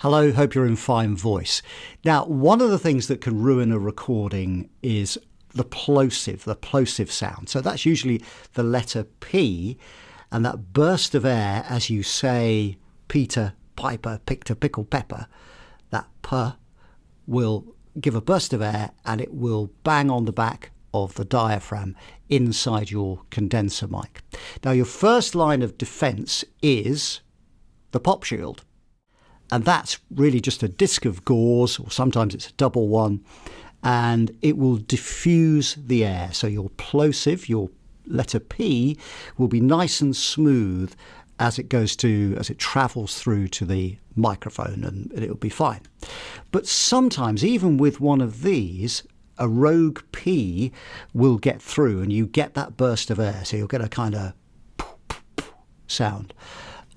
Hello, hope you're in fine voice. Now, one of the things that can ruin a recording is the plosive sound. So that's usually the letter P, and that burst of air as you say Peter, Piper, picked a pickle pepper, that P will give a burst of air and it will bang on the back of the diaphragm inside your condenser mic. Now, your first line of defence is the pop shield. And that's really just a disc of gauze, or sometimes it's a double one, and it will diffuse the air. So your plosive, your letter P, will be nice and smooth as it travels through to the microphone, and it'll be fine. But sometimes, even with one of these, a rogue P will get through and you get that burst of air. So you'll get a kind of sound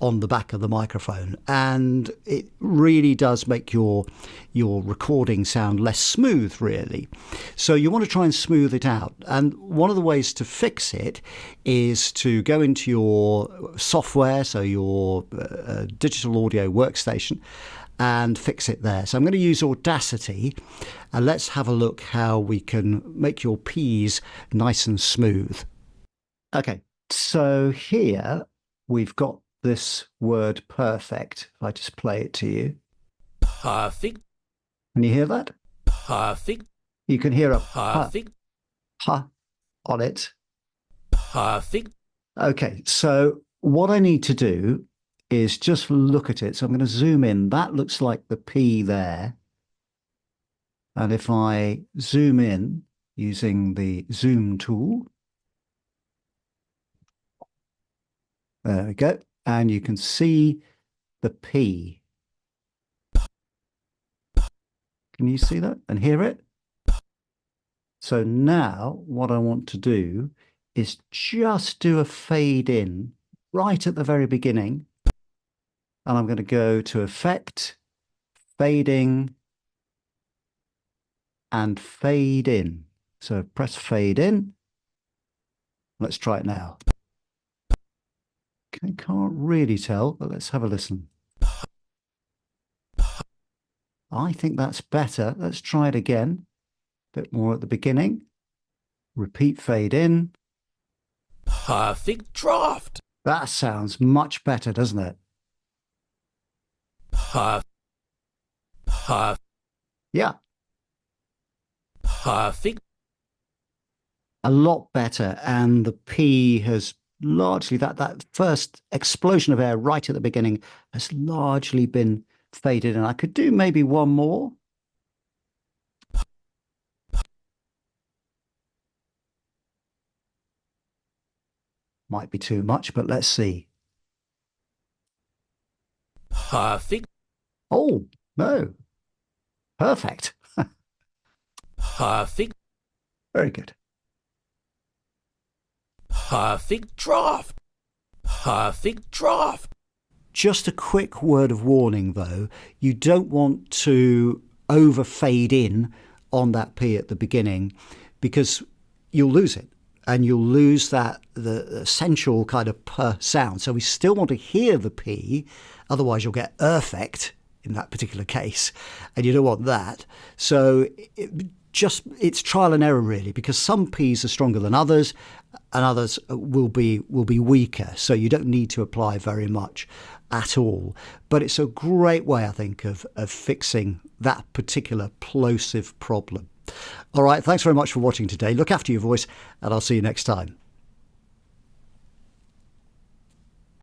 on the back of the microphone, and it really does make your recording sound less smooth, really. So you want to try and smooth it out, and one of the ways to fix it is to go into your software, so your digital audio workstation, and fix it there. So I'm going to use Audacity, and let's have a look how we can make your P's nice and smooth. Okay, so here we've got this word perfect. If I just play it to you. Perfect. Can you hear that? Perfect. You can hear a Perfect. ha on it. Perfect. Okay, so what I need to do is just look at it. So I'm going to zoom in. That looks like the P there. And if I zoom in using the zoom tool, there we go. And you can see the P. Can you see that and hear it? So now what I want to do is just do a fade in right at the very beginning. And I'm going to go to Effect, Fading, and Fade in. So press Fade in. Let's try it now. I can't really tell, but let's have a listen. I think that's better. Let's try it again. A bit more at the beginning. Repeat, fade in. Perfect draft. That sounds much better, doesn't it? Yeah. Perfect. A lot better. And the P has largely, that first explosion of air right at the beginning has largely been faded. And I could do maybe one more. Might be too much, but let's see. Perfect. Oh, no. Perfect. Perfect. Very good. Perfect draft. Perfect draft. Just a quick word of warning, though. You don't want to over fade in on that P at the beginning, because you'll lose it. And you'll lose that the essential kind of per sound. So we still want to hear the P, otherwise you'll get effect in that particular case, and you don't want that. So it's trial and error, really, because some P's are stronger than others, and others will be weaker. So you don't need to apply very much at all. But it's a great way, I think, of fixing that particular plosive problem. All right, thanks very much for watching today. Look after your voice, and I'll see you next time.